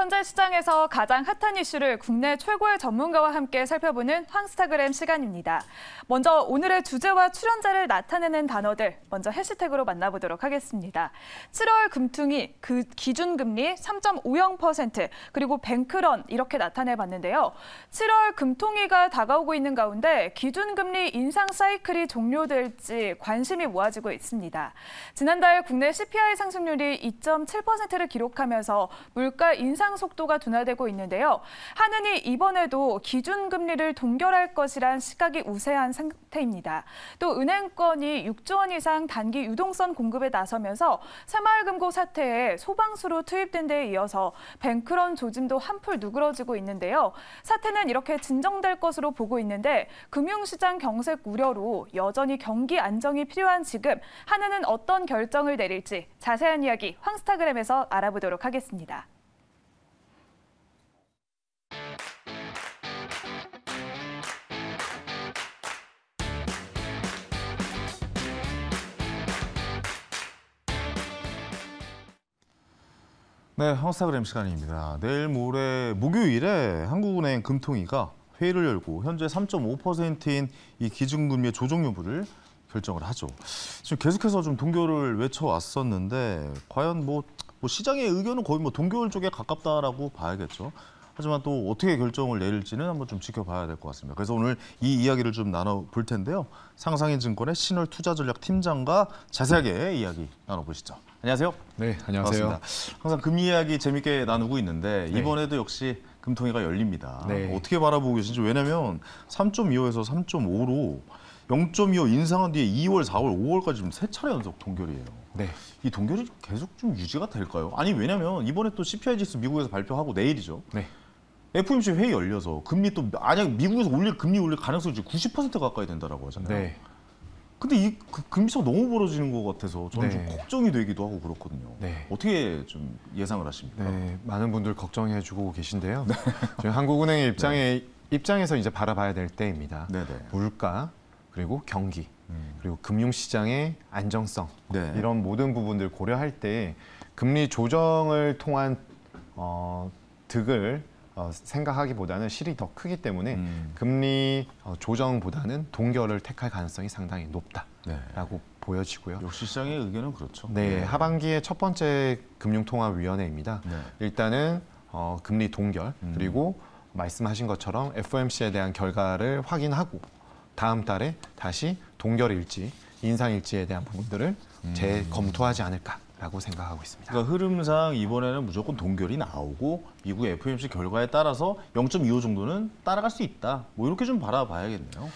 현재 시장에서 가장 핫한 이슈를 국내 최고의 전문가와 함께 살펴보는 황스타그램 시간입니다. 먼저 오늘의 주제와 출연자를 나타내는 단어들 먼저 해시태그로 만나보도록 하겠습니다. 7월 금퉁이 그 기준금리 3.50% 그리고 뱅크런 이렇게 나타내봤는데요. 7월 금통위가 다가오고 있는 가운데 기준금리 인상 사이클이 종료될지 관심이 모아지고 있습니다. 지난달 국내 CPI 상승률이 2.7%를 기록하면서 물가 인상 속도가 둔화되고 있는데요. 한은이 이번에도 기준금리를 동결할 것이란 시각이 우세한 상태입니다. 또 은행권이 6조 원 이상 단기 유동성 공급에 나서면서 새마을금고 사태에 소방수로 투입된 데에 이어서 뱅크런 조짐도 한풀 누그러지고 있는데요. 사태는 이렇게 진정될 것으로 보고 있는데 금융시장 경색 우려로 여전히 경기 안정이 필요한 지금 한은은 어떤 결정을 내릴지 자세한 이야기 황스타그램에서 알아보도록 하겠습니다. 네, 황스타그램 시간입니다. 내일 모레 목요일에 한국은행 금통위가 회의를 열고 현재 3.5%인 이 기준금리의 조정 여부를 결정을 하죠. 지금 계속해서 좀 동결을 외쳐왔었는데 과연 뭐 시장의 의견은 거의 동결 쪽에 가깝다라고 봐야겠죠. 하지만 또 어떻게 결정을 내릴지는 한번 좀 지켜봐야 될 것 같습니다. 그래서 오늘 이 이야기를 좀 나눠볼 텐데요. 상상인증권의 신월투자전략팀장과 자세하게 이야기 나눠보시죠. 안녕하세요. 네, 안녕하세요. 반갑습니다. 항상 금리 이야기 재밌게 나누고 있는데 이번에도 역시 금통위가 열립니다. 네. 어떻게 바라보고 계신지. 왜냐하면 3.25에서 3.5로 0.25 인상한 뒤에 2월, 4월, 5월까지 좀 3차례 연속 동결이에요. 네. 이 동결이 계속 좀 유지가 될까요? 아니 왜냐면 이번에 또 CPI 지수 미국에서 발표하고 내일이죠. 네. FOMC 회의 열려서 금리 또 만약 미국에서 금리 올릴 가능성이 90% 가까이 된다라고 하잖아요. 네. 근데 이 금리차가 너무 벌어지는 것 같아서 저는 네. 좀 걱정이 되기도 하고 그렇거든요. 네. 어떻게 좀 예상을 하십니까? 네, 많은 분들 걱정해주고 계신데요. 저희 한국은행의 입장에서 이제 바라봐야 될 때입니다. 네네. 물가 그리고 경기 그리고 금융시장의 안정성 이런 모든 부분들 고려할 때 금리 조정을 통한 득을 생각하기보다는 실이 더 크기 때문에 금리 조정보다는 동결을 택할 가능성이 상당히 높다라고 보여지고요. 역시 시장의 의견은 그렇죠. 네, 하반기의 첫 번째 금융통화위원회입니다. 네. 일단은 금리 동결 그리고 말씀하신 것처럼 FOMC에 대한 결과를 확인하고 다음 달에 다시 동결일지, 인상일지에 대한 부분들을 재검토하지 않을까라고 생각하고 있습니다. 그러니까 흐름상 이번에는 무조건 동결이 나오고 미국 FOMC 결과에 따라서 0.25 정도는 따라갈 수 있다. 뭐 이렇게 좀 바라봐야겠네요.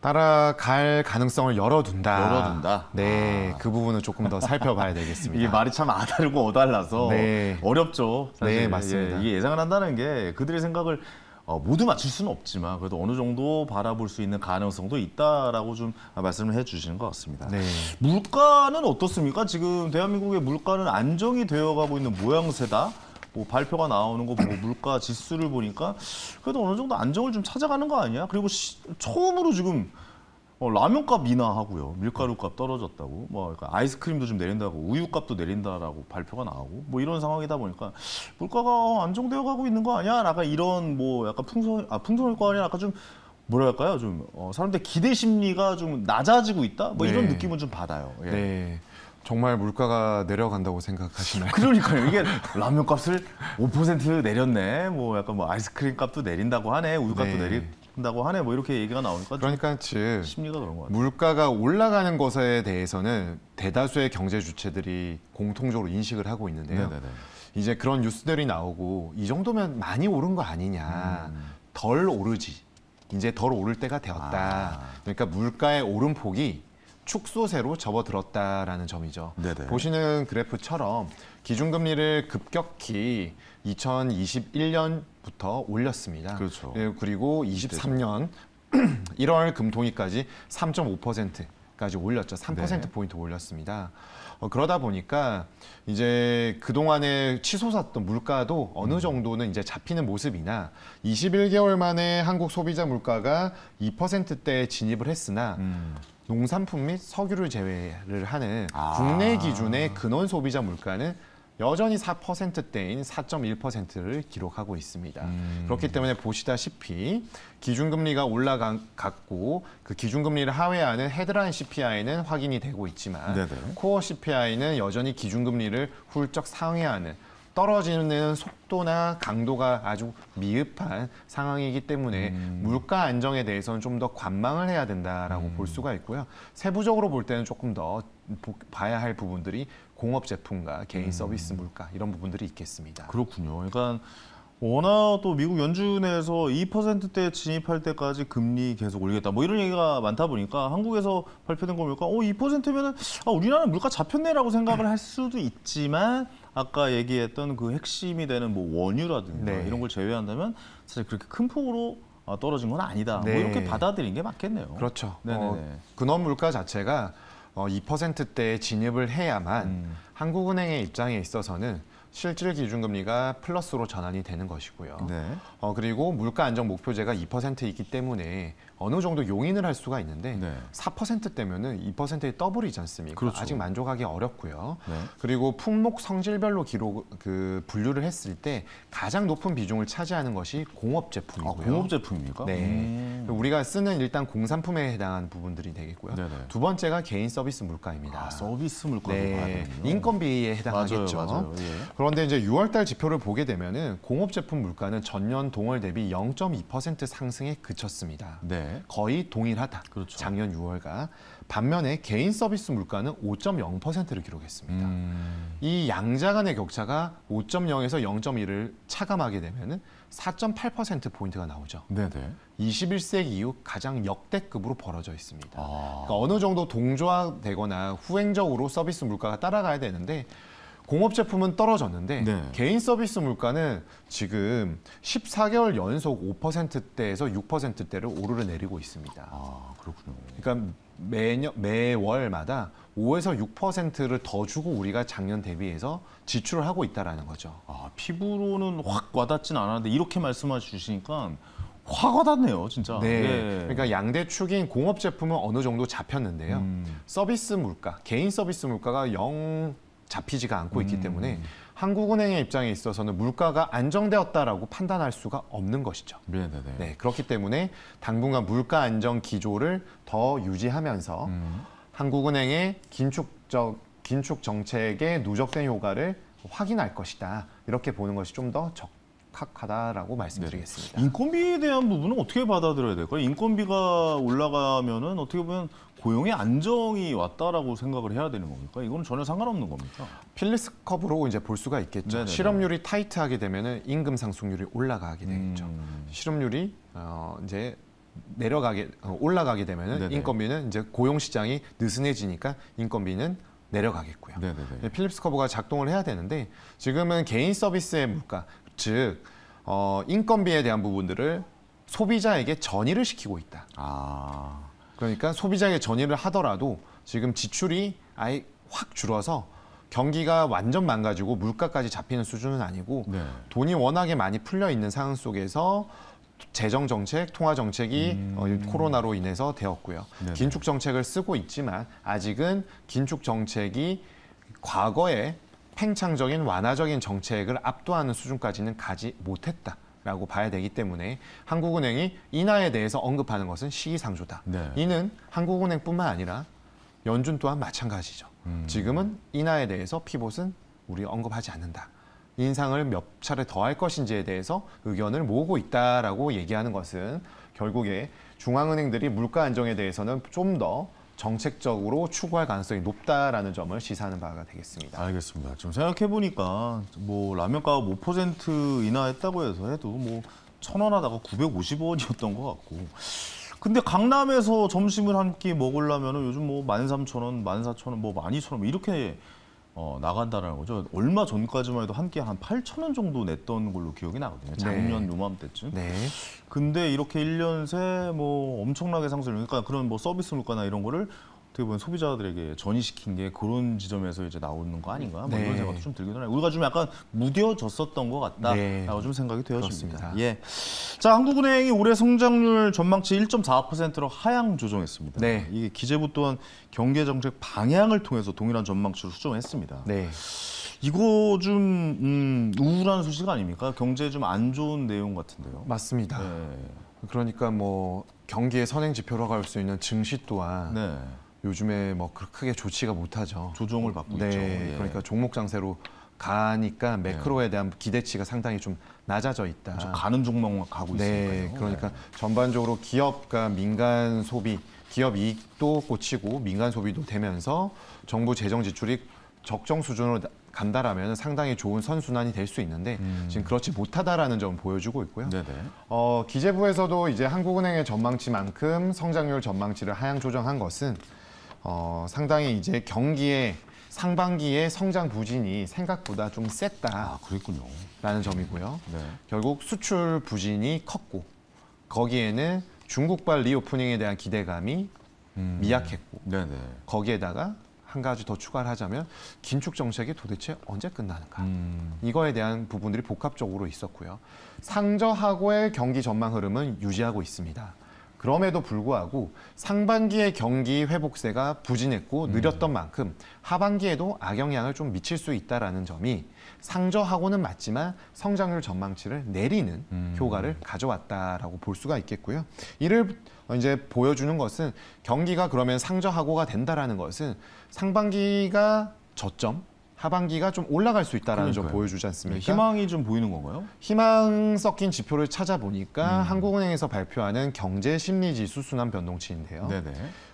따라갈 가능성을 열어둔다. 열어둔다. 네, 그 부분은 조금 더 살펴봐야 되겠습니다. 이게 말이 참 아다르고 어달라서 네. 어렵죠. 사실. 네, 맞습니다. 이게 예상을 한다는 게 그들의 생각을 모두 맞출 수는 없지만 그래도 어느 정도 바라볼 수 있는 가능성도 있다라고 좀 말씀을 해주시는 것 같습니다. 네. 물가는 어떻습니까? 지금 대한민국의 물가는 안정이 되어가고 있는 모양새다. 뭐 발표가 나오는 거 보고 물가 지수를 보니까 그래도 어느 정도 안정을 좀 찾아가는 거 아니야? 그리고 처음으로 지금 라면값 인하하고요. 밀가루값 떨어졌다고. 그러니까 아이스크림도 좀 내린다고, 우유값도 내린다라고 발표가 나오고 뭐 이런 상황이다 보니까 물가가 안정되어 가고 있는 거 아니야? 약간 이런 약간 풍성일거 아니야? 약간 좀 뭐랄까요? 좀 사람들 기대 심리가 좀 낮아지고 있다? 뭐 이런 느낌은 좀 받아요. 예. 네. 정말 물가가 내려간다고 생각하시나요? 그러니까요. 이게 라면 값을 5% 내렸네. 약간 아이스크림 값도 내린다고 하네. 우유값도 내린다고 하네. 이렇게 얘기가 나오니까. 그러니까 즉 심리가 그런 것 같아요. 물가가 올라가는 것에 대해서는 대다수의 경제 주체들이 공통적으로 인식을 하고 있는데요. 네네네. 이제 그런 뉴스들이 나오고 이 정도면 많이 오른 거 아니냐. 덜 오르지. 이제 덜 오를 때가 되었다. 그러니까 물가의 오름폭이 축소세로 접어들었다라는 점이죠. 네네. 보시는 그래프처럼 기준금리를 급격히 2021년부터 올렸습니다. 그렇죠. 그리고 23년 1월 금통위까지 3.5%까지 올렸죠. 3%포인트 올렸습니다. 그러다 보니까 이제 그동안에 치솟았던 물가도 어느 정도는 이제 잡히는 모습이나 21개월 만에 한국 소비자 물가가 2%대에 진입을 했으나 농산품 및 석유를 제외를 하는 국내 기준의 근원 소비자 물가는 여전히 4%대인 4.1%를 기록하고 있습니다. 그렇기 때문에 보시다시피 기준금리가 올라갔고 그 기준금리를 하회하는 헤드라인 CPI는 확인이 되고 있지만 네네. 코어 CPI는 여전히 기준금리를 훌쩍 상회하는 떨어지는 속도나 강도가 아주 미흡한 상황이기 때문에 물가 안정에 대해서는 좀 더 관망을 해야 된다라고 볼 수가 있고요. 세부적으로 볼 때는 조금 더 봐야 할 부분들이 공업 제품과 개인 서비스 물가 이런 부분들이 있겠습니다. 그렇군요. 그러니까 워낙 또 미국 연준에서 2%대 진입할 때까지 금리 계속 올리겠다. 뭐 이런 얘기가 많다 보니까 한국에서 발표된 거 보니까 2%면은 우리나라는 물가 잡혔네라고 생각을 할 수도 있지만 아까 얘기했던 그 핵심이 되는 뭐 원유라든가 네. 이런 걸 제외한다면 사실 그렇게 큰 폭으로 떨어진 건 아니다. 네. 뭐 이렇게 받아들인 게 맞겠네요. 그렇죠. 네네네. 근원 물가 자체가 2%대에 진입을 해야만 한국은행의 입장에 있어서는 실질 기준금리가 플러스로 전환이 되는 것이고요. 네. 그리고 물가 안정 목표제가 2%이기 때문에 어느 정도 용인을 할 수가 있는데 네. 4%대면은 2%의 더블이지 않습니까? 그렇죠. 아직 만족하기 어렵고요. 네. 그리고 품목 성질별로 분류를 했을 때 가장 높은 비중을 차지하는 것이 공업 제품이고요. 공업 제품입니까? 네. 우리가 쓰는 일단 공산품에 해당하는 부분들이 되겠고요. 네네. 두 번째가 개인 서비스 물가입니다. 서비스 물가도 봐야 네, 되군요. 인건비에 해당하겠죠. 맞아요. 예. 그런데 이제 6월달 지표를 보게 되면은 공업 제품 물가는 전년 동월 대비 0.2% 상승에 그쳤습니다. 네. 거의 동일하다. 그렇죠. 작년 6월과 반면에 개인 서비스 물가는 5.0%를 기록했습니다. 이 양자 간의 격차가 5.0에서 0.1을 차감하게 되면은 4.8% 포인트가 나오죠. 네네. 21세기 이후 가장 역대급으로 벌어져 있습니다. 아. 그러니까 어느 정도 동조화되거나 후행적으로 서비스 물가가 따라가야 되는데 공업 제품은 떨어졌는데 네. 개인 서비스 물가는 지금 14개월 연속 5%대에서 6%대를 오르내리고 있습니다. 그렇군요. 그러니까 매월마다 5에서 6%를 더 주고 우리가 작년 대비해서 지출을 하고 있다라는 거죠. 피부로는 확 와닿진 않았는데 이렇게 말씀해 주시니까 확 와닿네요, 진짜. 네. 예. 그러니까 양대축인 공업 제품은 어느 정도 잡혔는데요. 서비스 물가, 개인 서비스 물가가 영 잡히지가 않고 있기 때문에 한국은행의 입장에 있어서는 물가가 안정되었다라고 판단할 수가 없는 것이죠. 네네네. 네, 그렇기 때문에 당분간 물가 안정 기조를 더 유지하면서 한국은행의 긴축 정책의 누적된 효과를 확인할 것이다. 이렇게 보는 것이 좀 더 적합하다라고 말씀드리겠습니다. 인건비에 대한 부분은 어떻게 받아들여야 될까요? 인건비가 올라가면은 어떻게 보면 고용의 안정이 왔다라고 생각을 해야 되는 겁니까? 이거는 전혀 상관없는 겁니까? 필리스 커브로 이제 볼 수가 있겠죠. 네네네. 실업률이 타이트하게 되면은 임금 상승률이 올라가게 되겠죠. 실업률이 이제 올라가게 되면은 네네. 인건비는 이제 고용 시장이 느슨해지니까 인건비는 내려가겠고요. 네네네. 필립스 커브가 작동을 해야 되는데 지금은 개인 서비스의 물가, 즉 인건비에 대한 부분들을 소비자에게 전이를 시키고 있다. 그러니까 소비자에게 전이를 하더라도 지금 지출이 아예 확 줄어서 경기가 완전 망가지고 물가까지 잡히는 수준은 아니고 네. 돈이 워낙에 많이 풀려 있는 상황 속에서 재정 정책, 통화 정책이 코로나로 인해서 되었고요. 네네. 긴축 정책을 쓰고 있지만 아직은 긴축 정책이 과거에 팽창적인 완화적인 정책을 압도하는 수준까지는 가지 못했다라고 봐야 되기 때문에 한국은행이 인하에 대해서 언급하는 것은 시기상조다. 네. 이는 한국은행뿐만 아니라 연준 또한 마찬가지죠. 지금은 인하에 대해서 피봇은 우리 언급하지 않는다. 인상을 몇 차례 더 할 것인지에 대해서 의견을 모으고 있다라고 얘기하는 것은 결국에 중앙은행들이 물가 안정에 대해서는 좀 더 정책적으로 추구할 가능성이 높다라는 점을 시사하는 바가 되겠습니다. 알겠습니다. 지금 생각해 보니까 뭐 라면값 5% 인하했다고 해도 뭐 1,000원 하다가 950원이었던 것 같고. 근데 강남에서 점심을 한 끼 먹으려면은 요즘 뭐 13,000원, 14,000원, 뭐 12,000원 이렇게 나간다는 거죠. 얼마 전까지만 해도 한 끼 한 8,000원 정도 냈던 걸로 기억이 나거든요. 작년 요맘때쯤. 네. 근데 이렇게 1년 새 뭐 엄청나게 상승을, 그러니까 그런 뭐 서비스 물가나 이런 거를 어떻게 보면 소비자들에게 전이시킨 게 그런 지점에서 이제 나오는 거 아닌가? 뭐 네. 이런 생각도 좀 들기도 해요. 우리가 좀 약간 무뎌졌었던 것 같다라고 네. 좀 생각이 되어집니다. 그렇습니다. 예. 자, 한국은행이 올해 성장률 전망치 1.4%로 하향 조정했습니다. 네. 이게 기재부 또한 경제 정책 방향을 통해서 동일한 전망치로 수정했습니다. 네. 이거 좀 우울한 소식 아닙니까? 경제에 좀 안 좋은 내용 같은데요. 맞습니다. 네. 그러니까 뭐 경기의 선행 지표라고 할 수 있는 증시 또한 네. 요즘에 뭐 크게 좋지가 못하죠. 조정을 받고 네. 있죠. 예. 그러니까 종목 장세로 가니까 매크로에 대한 기대치가 상당히 좀 낮아져 있다. 저 가는 종목만 가고 네, 있으니까요. 그러니까 전반적으로 기업과 민간 소비, 기업 이익도 꽂히고 민간 소비도 되면서 정부 재정 지출이 적정 수준으로 간다라면 상당히 좋은 선순환이 될 수 있는데 지금 그렇지 못하다라는 점을 보여주고 있고요. 네네. 기재부에서도 이제 한국은행의 전망치만큼 성장률 전망치를 하향 조정한 것은 상당히 이제 경기의 상반기의 성장 부진이 생각보다 좀 셌다라는 아, 그랬군요. 점이고요. 네. 결국 수출 부진이 컸고 거기에는 중국발 리오프닝에 대한 기대감이 미약했고 네네. 거기에다가 한 가지 더 추가를 하자면 긴축 정책이 도대체 언제 끝나는가 음. 이거에 대한 부분들이 복합적으로 있었고요. 상저하고의 경기 전망 흐름은 유지하고 있습니다. 그럼에도 불구하고 상반기의 경기 회복세가 부진했고 느렸던 만큼 하반기에도 악영향을 좀 미칠 수 있다라는 점이 상저하고는 맞지만 성장률 전망치를 내리는 효과를 가져왔다라고 볼 수가 있겠고요. 이를 이제 보여주는 것은 경기가 그러면 상저하고가 된다라는 것은 상반기가 저점, 하반기가 좀 올라갈 수 있다라는 점 그러니까요. 보여주지 않습니까? 희망이 좀 보이는 건가요? 희망 섞인 지표를 찾아보니까 한국은행에서 발표하는 경제 심리 지수 순환 변동치인데요. 네네.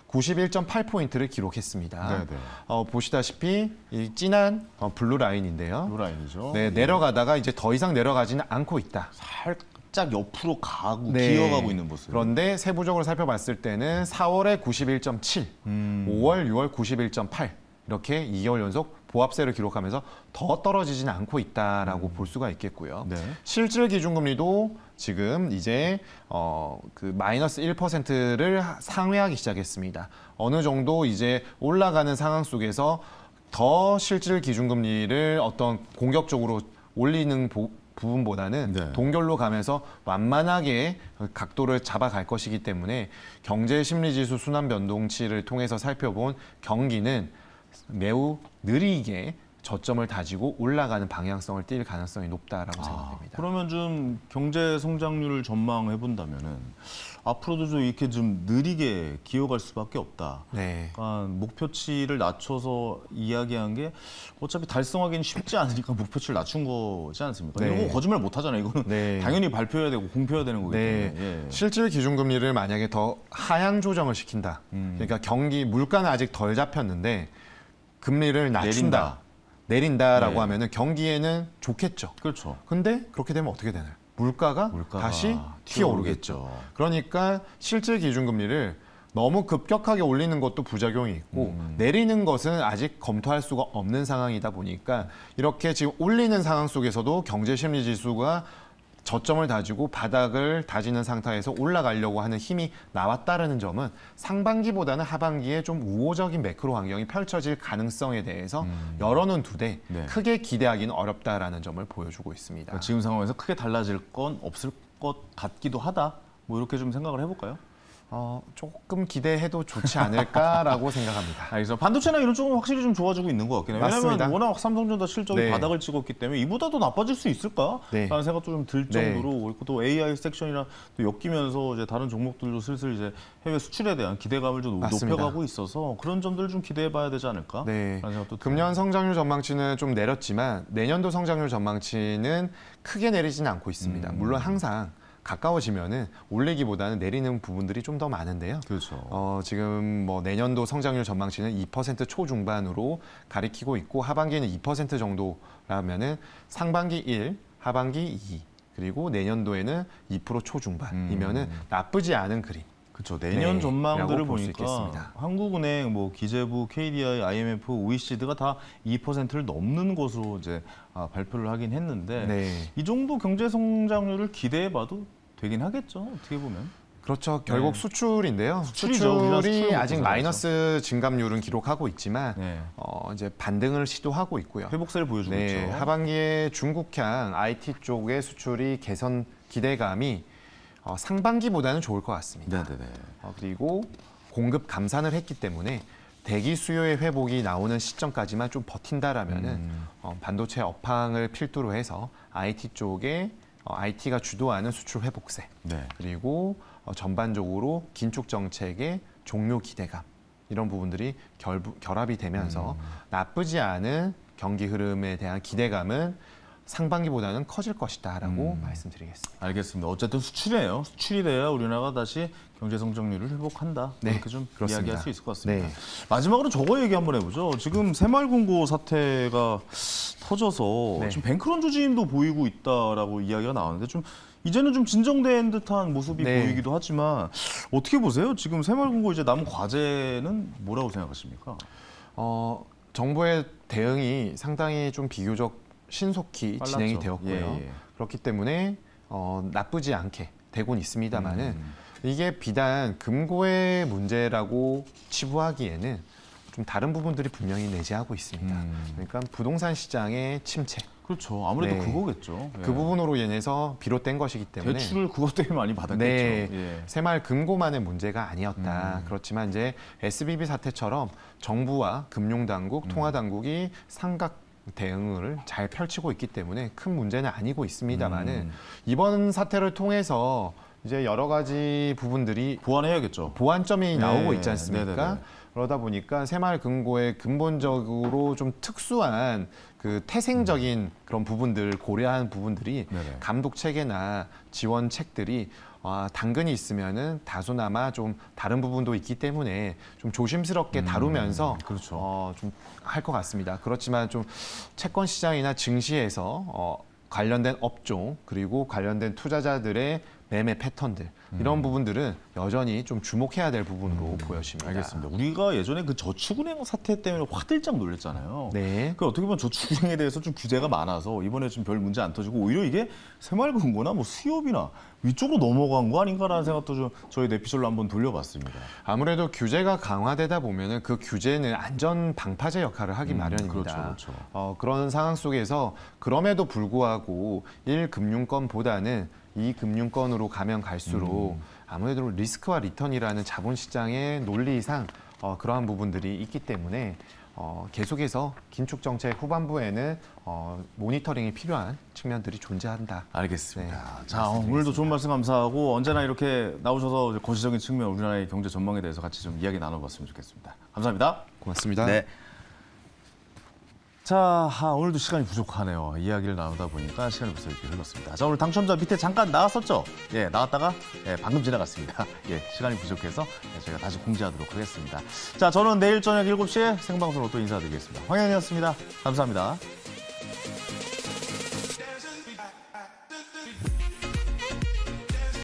91.8포인트를 기록했습니다. 네네. 보시다시피 이 진한 블루 라인인데요. 블루라인이죠. 네, 내려가다가 이제 더 이상 내려가지는 않고 있다. 살짝 옆으로 가고 네. 기어가고 있는 모습. 그런데 세부적으로 살펴봤을 때는 4월에 91.7, 5월, 6월 91.8 이렇게 2개월 연속 보합세를 기록하면서 더 떨어지지는 않고 있다라고 볼 수가 있겠고요. 네. 실질 기준금리도 지금 이제 그 마이너스 1%를 상회하기 시작했습니다. 어느 정도 이제 올라가는 상황 속에서 더 실질 기준금리를 어떤 공격적으로 올리는 부분보다는 네. 동결로 가면서 완만하게 각도를 잡아갈 것이기 때문에 경제심리지수 순환 변동치를 통해서 살펴본 경기는 매우 느리게 저점을 다지고 올라가는 방향성을 띌 가능성이 높다라고 생각됩니다. 그러면 좀 경제 성장률을 전망해 본다면은 앞으로도 좀 이렇게 좀 느리게 기어갈 수밖에 없다. 네. 그러니까 목표치를 낮춰서 이야기한 게 어차피 달성하기는 쉽지 않으니까 목표치를 낮춘 거지 않습니까? 네. 이런 거 거짓말 못 하잖아요. 이거는 네. 당연히 발표해야 되고 공표해야 되는 거기 네, 때문에. 예. 실질 기준금리를 만약에 더 하향 조정을 시킨다. 그러니까 경기 물가는 아직 덜 잡혔는데 금리를 낮춘다, 내린다라고 네. 하면은 경기에는 좋겠죠. 그렇죠. 근데 그렇게 되면 어떻게 되나요? 물가가 다시 튀어오르겠죠. 그러니까 실질 기준금리를 너무 급격하게 올리는 것도 부작용이 있고 내리는 것은 아직 검토할 수가 없는 상황이다 보니까 이렇게 지금 올리는 상황 속에서도 경제심리지수가 저점을 다지고 바닥을 다지는 상태에서 올라가려고 하는 힘이 나왔다는 점은 상반기보다는 하반기에 좀 우호적인 매크로 환경이 펼쳐질 가능성에 대해서 열어놓은 두대 네. 크게 기대하기는 어렵다라는 점을 보여주고 있습니다. 그러니까 지금 상황에서 크게 달라질 건 없을 것 같기도 하다. 뭐 이렇게 좀 생각을 해볼까요? 조금 기대해도 좋지 않을까라고 생각합니다. 알겠습니다. 반도체나 이런 쪽은 확실히 좀 좋아지고 있는 것 같긴 해요. 맞습니다. 왜냐하면 워낙 삼성전자 실적이 네. 바닥을 찍었기 때문에 이보다 더 나빠질 수 있을까? 네. 라는 생각도 좀 들 네. 정도로 그리고 또 AI 섹션이랑 또 엮이면서 이제 다른 종목들도 슬슬 이제 해외 수출에 대한 기대감을 좀 맞습니다. 높여가고 있어서 그런 점들을 좀 기대해봐야 되지 않을까? 네. 라는 생각도 금년 성장률 전망치는 좀 내렸지만 내년도 성장률 전망치는 크게 내리지는 않고 있습니다. 물론 항상 가까워지면은 올리기보다는 내리는 부분들이 좀 더 많은데요. 그렇죠. 지금 뭐 내년도 성장률 전망치는 2% 초중반으로 가리키고 있고 하반기에는 2% 정도라면은 상반기 1, 하반기 2, 그리고 내년도에는 2% 초중반이면은 나쁘지 않은 그림. 그렇죠. 내년 네, 전망들을 라고 볼수 보니까 있겠습니다. 한국은행, 뭐 기재부, KDI, IMF, OECD가 다 2%를 넘는 것으로 이제 발표를 하긴 했는데 네. 이 정도 경제 성장률을 기대해봐도 되긴 하겠죠. 어떻게 보면. 그렇죠. 결국 네. 수출인데요. 수출이죠. 우리나라 수출을 아직 먹고 마이너스 증감률은 기록하고 있지만 네. 이제 반등을 시도하고 있고요. 회복세를 보여주고 있죠. 하반기에 중국향 IT 쪽의 수출이 개선 기대감이 상반기보다는 좋을 것 같습니다. 네네네. 그리고 공급 감산을 했기 때문에 대기 수요의 회복이 나오는 시점까지만 좀 버틴다라면은 반도체 업황을 필두로 해서 IT 쪽에 IT가 주도하는 수출 회복세 네. 그리고 전반적으로 긴축 정책의 종료 기대감 이런 부분들이 결합이 되면서 나쁘지 않은 경기 흐름에 대한 기대감은 상반기보다는 커질 것이다라고 말씀드리겠습니다. 알겠습니다. 어쨌든 수출이에요. 수출이 돼야 우리나라가 다시 경제 성장률을 회복한다. 네, 이렇게 좀 그렇습니다. 이야기할 수 있을 것 같습니다. 네. 마지막으로 저거 얘기 한번 해보죠. 지금 새마을금고 사태가 터져서 네. 지금 뱅크런 조짐도 보이고 있다라고 이야기가 나오는데 좀 이제는 좀 진정된 듯한 모습이 네. 보이기도 하지만 어떻게 보세요? 지금 새마을금고 이제 남은 과제는 뭐라고 생각하십니까? 정부의 대응이 상당히 좀 비교적 신속히 빨랐죠. 진행이 되었고요. 예, 예. 그렇기 때문에 나쁘지 않게 되곤 있습니다만은 이게 비단 금고의 문제라고 치부하기에는 좀 다른 부분들이 분명히 내재하고 있습니다. 그러니까 부동산 시장의 침체. 그렇죠. 아무래도 네. 그거겠죠. 그 부분으로 인해서 비롯된 것이기 때문에 대출을 그것 때문에 많이 받았겠죠. 네, 예. 새마을 금고만의 문제가 아니었다. 그렇지만 이제 SBB 사태처럼 정부와 금융당국, 통화당국이 삼각 대응을 잘 펼치고 있기 때문에 큰 문제는 아니고 있습니다만은 이번 사태를 통해서 이제 여러 가지 부분들이 보완해야겠죠. 보완점이 네, 나오고 있지 않습니까? 네네네. 그러다 보니까 새마을금고의 근본적으로 좀 특수한 그 태생적인 그런 부분들 고려한 부분들이 네네. 감독 체계나 지원책들이 당근이 있으면은 다소나마 좀 다른 부분도 있기 때문에 좀 조심스럽게 다루면서 그렇죠. 좀 할 것 같습니다. 그렇지만 좀 채권 시장이나 증시에서 관련된 업종 그리고 관련된 투자자들의 매매 패턴들 이런 부분들은 여전히 좀 주목해야 될 부분으로 보여집니다. 알겠습니다. 우리가 예전에 그 저축은행 사태 때문에 화들짝 놀랐잖아요. 네. 그 어떻게 보면 저축은행에 대해서 좀 규제가 많아서 이번에 좀 별 문제 안 터지고 오히려 이게 새마을금고나 뭐 수협이나 위쪽으로 넘어간 거 아닌가라는 생각도 좀 저희 내피셜로 한번 돌려봤습니다. 아무래도 규제가 강화되다 보면은 그 규제는 안전 방파제 역할을 하기 마련입니다. 그렇죠. 그런 상황 속에서 그럼에도 불구하고 1금융권보다는 2금융권으로 가면 갈수록 아무래도 리스크와 리턴이라는 자본시장의 논리상 그러한 부분들이 있기 때문에 계속해서 긴축 정책 후반부에는 모니터링이 필요한 측면들이 존재한다. 알겠습니다. 네, 자, 오늘도 좋은 말씀 감사하고 언제나 이렇게 나오셔서 거시적인 측면 우리나라의 경제 전망에 대해서 같이 좀 이야기 나눠봤으면 좋겠습니다. 감사합니다. 고맙습니다. 네. 자, 오늘도 시간이 부족하네요. 이야기를 나누다 보니까 시간이 벌써 이렇게 흘렀습니다. 자, 오늘 당첨자 밑에 잠깐 나왔었죠? 예, 나왔다가 방금 지나갔습니다. 예, 시간이 부족해서 저희가 다시 공지하도록 하겠습니다. 자, 저는 내일 저녁 7시에 생방송으로 또 인사드리겠습니다. 황현이었습니다. 감사합니다.